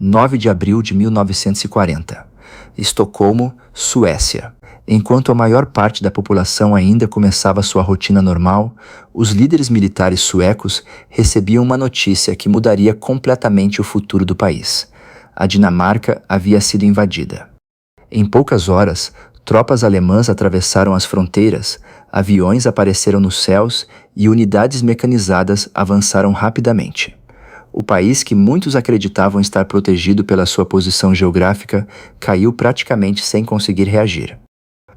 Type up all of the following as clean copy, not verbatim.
9 de abril de 1940. Estocolmo, Suécia. Enquanto a maior parte da população ainda começava sua rotina normal, os líderes militares suecos recebiam uma notícia que mudaria completamente o futuro do país. A Dinamarca havia sido invadida. Em poucas horas, tropas alemãs atravessaram as fronteiras, aviões apareceram nos céus e unidades mecanizadas avançaram rapidamente. O país que muitos acreditavam estar protegido pela sua posição geográfica caiu praticamente sem conseguir reagir.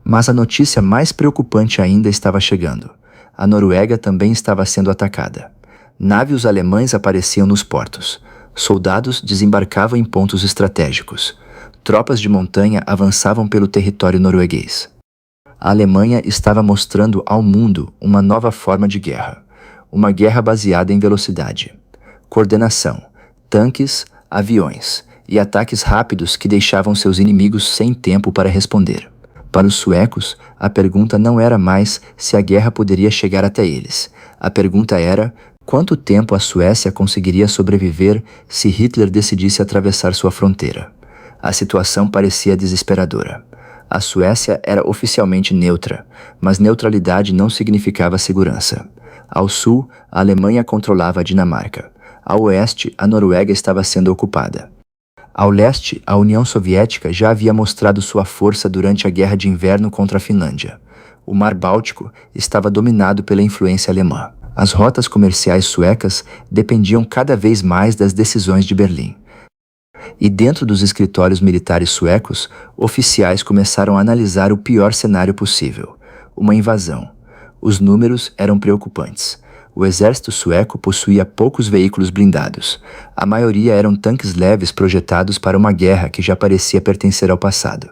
Mas a notícia mais preocupante ainda estava chegando. A Noruega também estava sendo atacada. Navios alemães apareciam nos portos. Soldados desembarcavam em pontos estratégicos. Tropas de montanha avançavam pelo território norueguês. A Alemanha estava mostrando ao mundo uma nova forma de guerra. Uma guerra baseada em velocidade, coordenação, tanques, aviões e ataques rápidos que deixavam seus inimigos sem tempo para responder. Para os suecos, a pergunta não era mais se a guerra poderia chegar até eles. A pergunta era quanto tempo a Suécia conseguiria sobreviver se Hitler decidisse atravessar sua fronteira. A situação parecia desesperadora. A Suécia era oficialmente neutra, mas neutralidade não significava segurança. Ao sul, a Alemanha controlava a Dinamarca. Ao oeste, a Noruega estava sendo ocupada. Ao leste, a União Soviética já havia mostrado sua força durante a Guerra de Inverno contra a Finlândia. O Mar Báltico estava dominado pela influência alemã. As rotas comerciais suecas dependiam cada vez mais das decisões de Berlim. E dentro dos escritórios militares suecos, oficiais começaram a analisar o pior cenário possível: uma invasão. Os números eram preocupantes. O exército sueco possuía poucos veículos blindados. A maioria eram tanques leves projetados para uma guerra que já parecia pertencer ao passado.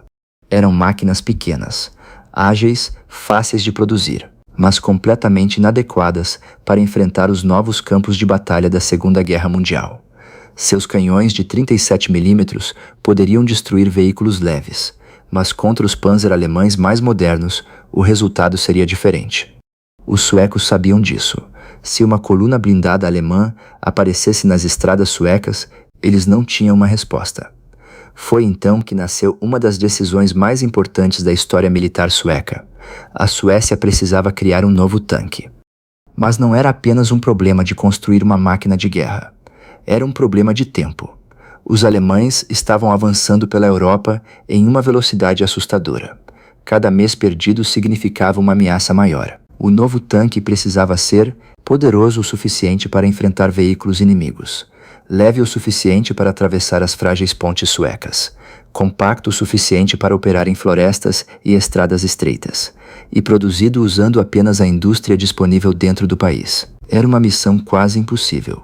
Eram máquinas pequenas, ágeis, fáceis de produzir, mas completamente inadequadas para enfrentar os novos campos de batalha da Segunda Guerra Mundial. Seus canhões de 37 mm poderiam destruir veículos leves, mas contra os Panzer alemães mais modernos, o resultado seria diferente. Os suecos sabiam disso. Se uma coluna blindada alemã aparecesse nas estradas suecas, eles não tinham uma resposta. Foi então que nasceu uma das decisões mais importantes da história militar sueca. A Suécia precisava criar um novo tanque. Mas não era apenas um problema de construir uma máquina de guerra. Era um problema de tempo. Os alemães estavam avançando pela Europa em uma velocidade assustadora. Cada mês perdido significava uma ameaça maior. O novo tanque precisava ser poderoso o suficiente para enfrentar veículos inimigos, leve o suficiente para atravessar as frágeis pontes suecas, compacto o suficiente para operar em florestas e estradas estreitas, e produzido usando apenas a indústria disponível dentro do país. Era uma missão quase impossível.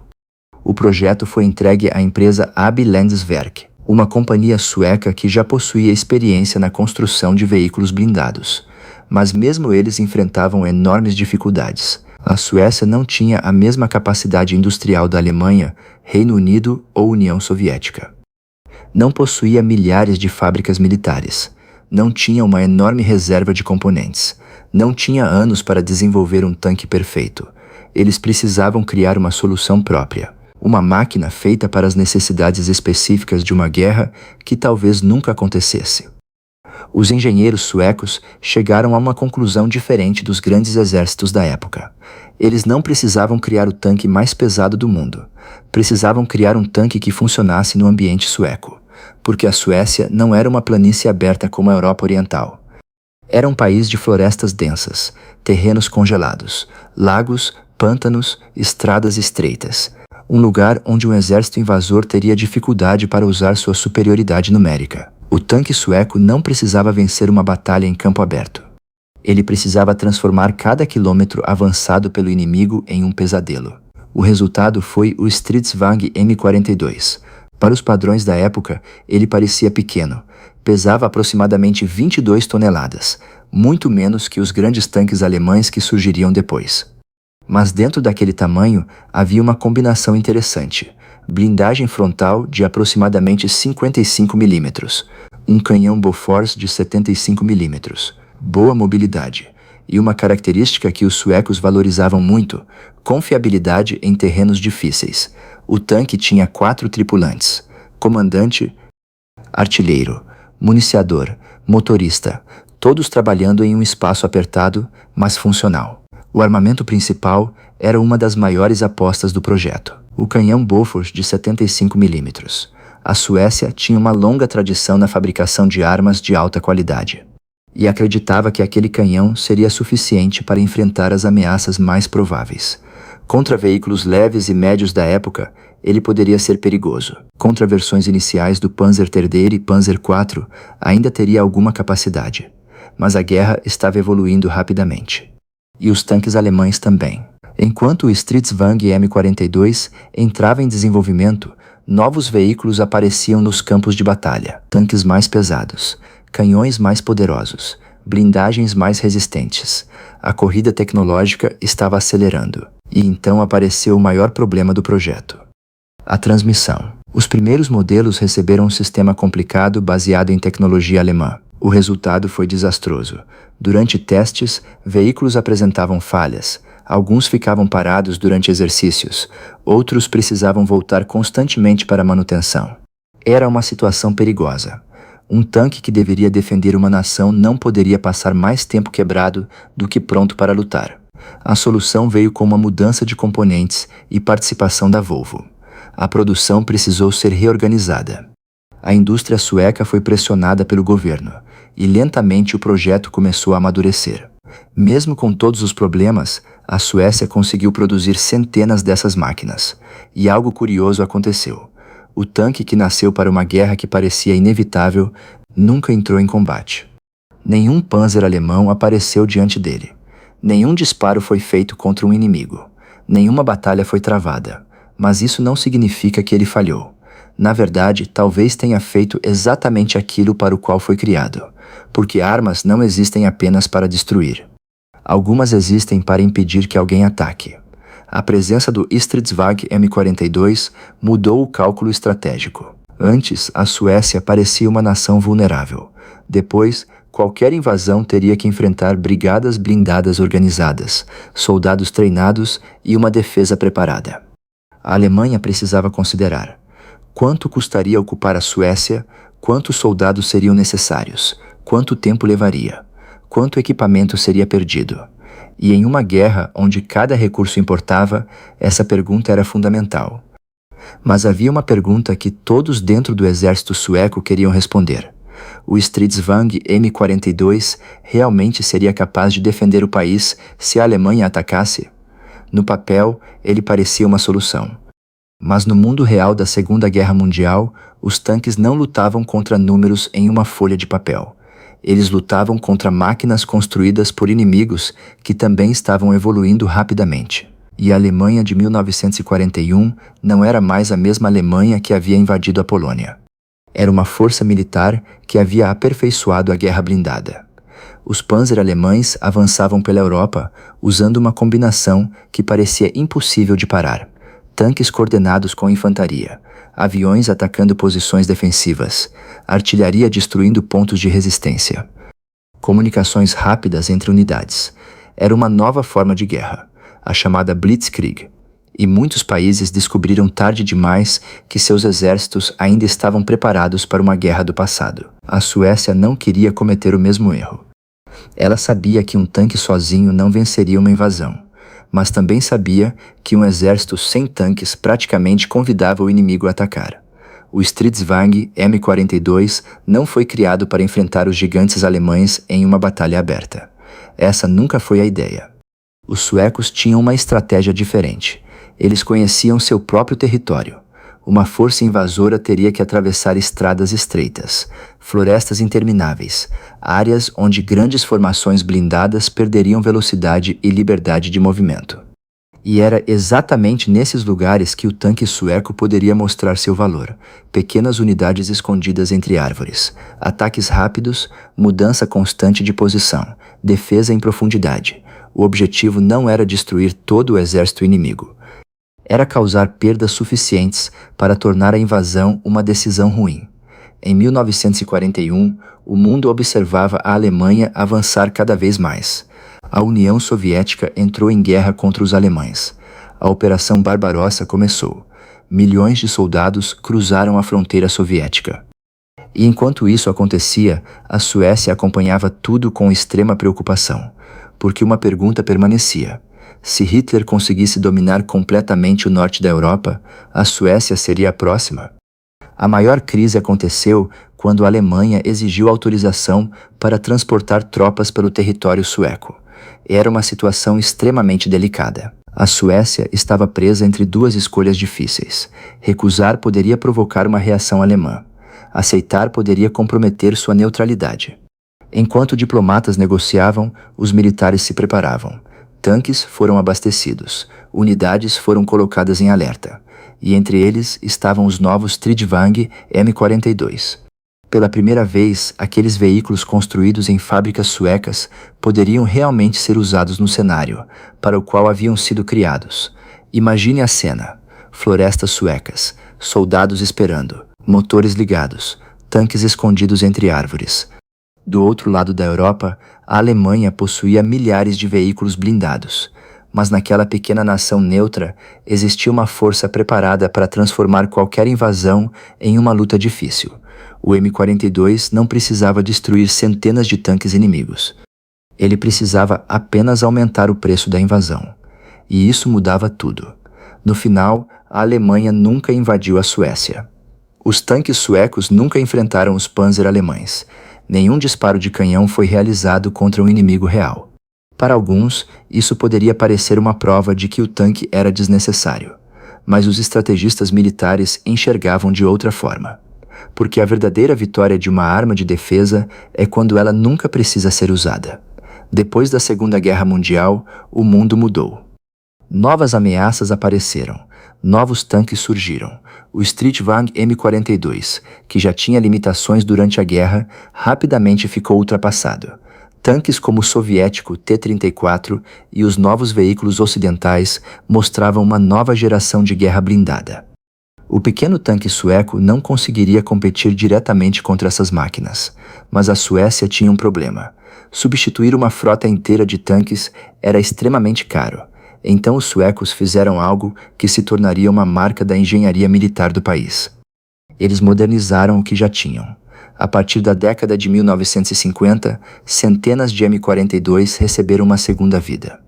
O projeto foi entregue à empresa AB Landsverk, uma companhia sueca que já possuía experiência na construção de veículos blindados. Mas mesmo eles enfrentavam enormes dificuldades. A Suécia não tinha a mesma capacidade industrial da Alemanha, Reino Unido ou União Soviética. Não possuía milhares de fábricas militares. Não tinha uma enorme reserva de componentes. Não tinha anos para desenvolver um tanque perfeito. Eles precisavam criar uma solução própria. Uma máquina feita para as necessidades específicas de uma guerra que talvez nunca acontecesse. Os engenheiros suecos chegaram a uma conclusão diferente dos grandes exércitos da época. Eles não precisavam criar o tanque mais pesado do mundo. Precisavam criar um tanque que funcionasse no ambiente sueco, porque a Suécia não era uma planície aberta como a Europa Oriental. Era um país de florestas densas, terrenos congelados, lagos, pântanos, estradas estreitas. Um lugar onde um exército invasor teria dificuldade para usar sua superioridade numérica. O tanque sueco não precisava vencer uma batalha em campo aberto. Ele precisava transformar cada quilômetro avançado pelo inimigo em um pesadelo. O resultado foi o Stridsvagn M42. Para os padrões da época, ele parecia pequeno. Pesava aproximadamente 22 toneladas, muito menos que os grandes tanques alemães que surgiriam depois. Mas dentro daquele tamanho, havia uma combinação interessante. Blindagem frontal de aproximadamente 55 mm, um canhão Bofors de 75 mm, boa mobilidade, e uma característica que os suecos valorizavam muito, confiabilidade em terrenos difíceis. O tanque tinha 4 tripulantes, comandante, artilheiro, municiador, motorista, todos trabalhando em um espaço apertado, mas funcional. O armamento principal era uma das maiores apostas do projeto, o canhão Bofors de 75 mm. A Suécia tinha uma longa tradição na fabricação de armas de alta qualidade, e acreditava que aquele canhão seria suficiente para enfrentar as ameaças mais prováveis. Contra veículos leves e médios da época, ele poderia ser perigoso. Contra versões iniciais do Panzer III e Panzer IV, ainda teria alguma capacidade. Mas a guerra estava evoluindo rapidamente. E os tanques alemães também. Enquanto o Stridsvang M42 entrava em desenvolvimento, novos veículos apareciam nos campos de batalha. Tanques mais pesados, canhões mais poderosos, blindagens mais resistentes. A corrida tecnológica estava acelerando. E então apareceu o maior problema do projeto: a transmissão. Os primeiros modelos receberam um sistema complicado baseado em tecnologia alemã. O resultado foi desastroso. Durante testes, veículos apresentavam falhas. Alguns ficavam parados durante exercícios. Outros precisavam voltar constantemente para manutenção. Era uma situação perigosa. Um tanque que deveria defender uma nação não poderia passar mais tempo quebrado do que pronto para lutar. A solução veio com uma mudança de componentes e participação da Volvo. A produção precisou ser reorganizada. A indústria sueca foi pressionada pelo governo, e lentamente o projeto começou a amadurecer. Mesmo com todos os problemas, a Suécia conseguiu produzir centenas dessas máquinas. E algo curioso aconteceu. O tanque que nasceu para uma guerra que parecia inevitável nunca entrou em combate. Nenhum panzer alemão apareceu diante dele. Nenhum disparo foi feito contra um inimigo. Nenhuma batalha foi travada. Mas isso não significa que ele falhou. Na verdade, talvez tenha feito exatamente aquilo para o qual foi criado. Porque armas não existem apenas para destruir. Algumas existem para impedir que alguém ataque. A presença do Stridsvang M42 mudou o cálculo estratégico. Antes, a Suécia parecia uma nação vulnerável. Depois, qualquer invasão teria que enfrentar brigadas blindadas organizadas, soldados treinados e uma defesa preparada. A Alemanha precisava considerar: quanto custaria ocupar a Suécia, quantos soldados seriam necessários, quanto tempo levaria, quanto equipamento seria perdido. E em uma guerra onde cada recurso importava, essa pergunta era fundamental. Mas havia uma pergunta que todos dentro do exército sueco queriam responder: o Stridsvang M42 realmente seria capaz de defender o país se a Alemanha atacasse? No papel, ele parecia uma solução. Mas no mundo real da Segunda Guerra Mundial, os tanques não lutavam contra números em uma folha de papel. Eles lutavam contra máquinas construídas por inimigos que também estavam evoluindo rapidamente. E a Alemanha de 1941 não era mais a mesma Alemanha que havia invadido a Polônia. Era uma força militar que havia aperfeiçoado a guerra blindada. Os panzer alemães avançavam pela Europa usando uma combinação que parecia impossível de parar: tanques coordenados com infantaria, aviões atacando posições defensivas, artilharia destruindo pontos de resistência, comunicações rápidas entre unidades. Era uma nova forma de guerra, a chamada Blitzkrieg. E muitos países descobriram tarde demais que seus exércitos ainda estavam preparados para uma guerra do passado. A Suécia não queria cometer o mesmo erro. Ela sabia que um tanque sozinho não venceria uma invasão, mas também sabia que um exército sem tanques praticamente convidava o inimigo a atacar. O Stridsvang M42 não foi criado para enfrentar os gigantes alemães em uma batalha aberta. Essa nunca foi a ideia. Os suecos tinham uma estratégia diferente. Eles conheciam seu próprio território. Uma força invasora teria que atravessar estradas estreitas, florestas intermináveis, áreas onde grandes formações blindadas perderiam velocidade e liberdade de movimento. E era exatamente nesses lugares que o tanque sueco poderia mostrar seu valor: pequenas unidades escondidas entre árvores, ataques rápidos, mudança constante de posição, defesa em profundidade. O objetivo não era destruir todo o exército inimigo. Era causar perdas suficientes para tornar a invasão uma decisão ruim. Em 1941, o mundo observava a Alemanha avançar cada vez mais. A União Soviética entrou em guerra contra os alemães. A Operação Barbarossa começou. milhões de soldados cruzaram a fronteira soviética. E enquanto isso acontecia, a Suécia acompanhava tudo com extrema preocupação, porque uma pergunta permanecia: se Hitler conseguisse dominar completamente o norte da Europa, a Suécia seria a próxima. A maior crise aconteceu quando a Alemanha exigiu autorização para transportar tropas pelo território sueco. Era uma situação extremamente delicada. A Suécia estava presa entre duas escolhas difíceis. Recusar poderia provocar uma reação alemã. Aceitar poderia comprometer sua neutralidade. Enquanto diplomatas negociavam, os militares se preparavam. Tanques foram abastecidos, unidades foram colocadas em alerta, e entre eles estavam os novos Stridsvagn M42. Pela primeira vez, aqueles veículos construídos em fábricas suecas poderiam realmente ser usados no cenário para o qual haviam sido criados. Imagine a cena: florestas suecas, soldados esperando, motores ligados, tanques escondidos entre árvores. Do outro lado da Europa, a Alemanha possuía milhares de veículos blindados, mas naquela pequena nação neutra existia uma força preparada para transformar qualquer invasão em uma luta difícil. O M42 não precisava destruir centenas de tanques inimigos. Ele precisava apenas aumentar o preço da invasão. E isso mudava tudo. No final, a Alemanha nunca invadiu a Suécia. Os tanques suecos nunca enfrentaram os Panzer alemães. Nenhum disparo de canhão foi realizado contra um inimigo real. Para alguns, isso poderia parecer uma prova de que o tanque era desnecessário. Mas os estrategistas militares enxergavam de outra forma. Porque a verdadeira vitória de uma arma de defesa é quando ela nunca precisa ser usada. Depois da Segunda Guerra Mundial, o mundo mudou. Novas ameaças apareceram. Novos tanques surgiram. O Stridsvagn M42, que já tinha limitações durante a guerra, rapidamente ficou ultrapassado. Tanques como o soviético T-34 e os novos veículos ocidentais mostravam uma nova geração de guerra blindada. O pequeno tanque sueco não conseguiria competir diretamente contra essas máquinas, mas a Suécia tinha um problema. Substituir uma frota inteira de tanques era extremamente caro. Então os suecos fizeram algo que se tornaria uma marca da engenharia militar do país. Eles modernizaram o que já tinham. A partir da década de 1950, centenas de M42 receberam uma segunda vida.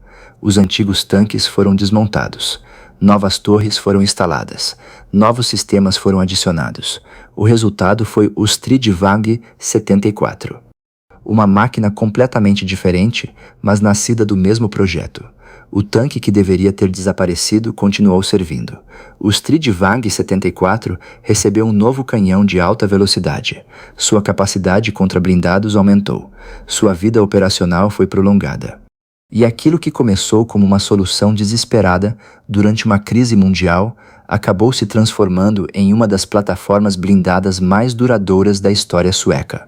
Os antigos tanques foram desmontados. Novas torres foram instaladas. Novos sistemas foram adicionados. O resultado foi o Stridsvagn 74. Uma máquina completamente diferente, mas nascida do mesmo projeto. O tanque que deveria ter desaparecido continuou servindo. O Stridsvagn 74 recebeu um novo canhão de alta velocidade. Sua capacidade contra blindados aumentou. Sua vida operacional foi prolongada. E aquilo que começou como uma solução desesperada durante uma crise mundial acabou se transformando em uma das plataformas blindadas mais duradouras da história sueca.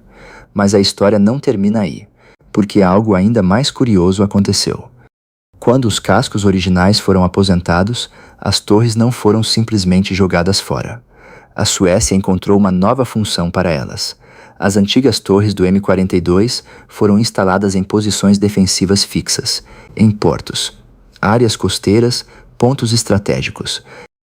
Mas a história não termina aí, porque algo ainda mais curioso aconteceu. Quando os cascos originais foram aposentados, as torres não foram simplesmente jogadas fora. A Suécia encontrou uma nova função para elas. As antigas torres do M42 foram instaladas em posições defensivas fixas, em portos, áreas costeiras, pontos estratégicos.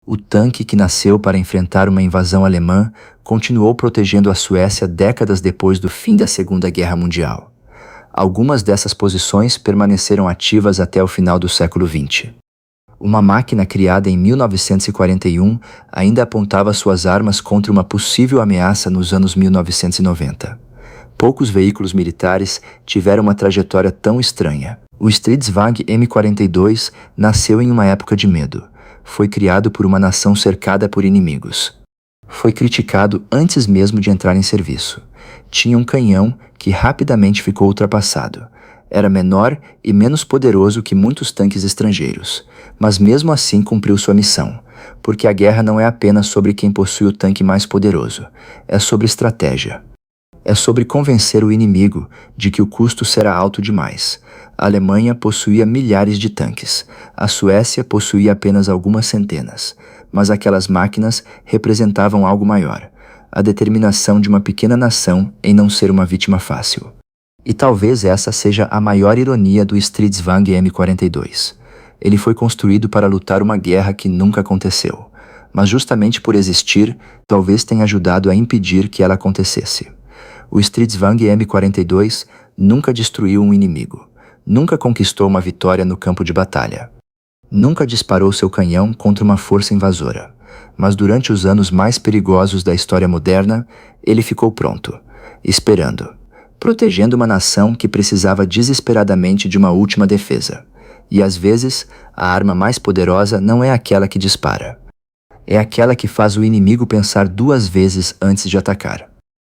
O tanque que nasceu para enfrentar uma invasão alemã continuou protegendo a Suécia décadas depois do fim da Segunda Guerra Mundial. Algumas dessas posições permaneceram ativas até o final do século XX. Uma máquina criada em 1941 ainda apontava suas armas contra uma possível ameaça nos anos 1990. Poucos veículos militares tiveram uma trajetória tão estranha. O Stridsvagn M42 nasceu em uma época de medo. Foi criado por uma nação cercada por inimigos. Foi criticado antes mesmo de entrar em serviço. Tinha um canhão que rapidamente ficou ultrapassado. Era menor e menos poderoso que muitos tanques estrangeiros, mas mesmo assim cumpriu sua missão, porque a guerra não é apenas sobre quem possui o tanque mais poderoso, é sobre estratégia. É sobre convencer o inimigo de que o custo será alto demais. A Alemanha possuía milhares de tanques, a Suécia possuía apenas algumas centenas, mas aquelas máquinas representavam algo maior, a determinação de uma pequena nação em não ser uma vítima fácil. E talvez essa seja a maior ironia do Stridsvagn M42. Ele foi construído para lutar uma guerra que nunca aconteceu, mas justamente por existir, talvez tenha ajudado a impedir que ela acontecesse. O Stridsvang M42 nunca destruiu um inimigo, nunca conquistou uma vitória no campo de batalha, nunca disparou seu canhão contra uma força invasora. Mas durante os anos mais perigosos da história moderna, ele ficou pronto, esperando, protegendo uma nação que precisava desesperadamente de uma última defesa. E às vezes, a arma mais poderosa não é aquela que dispara. É aquela que faz o inimigo pensar duas vezes antes de atacar.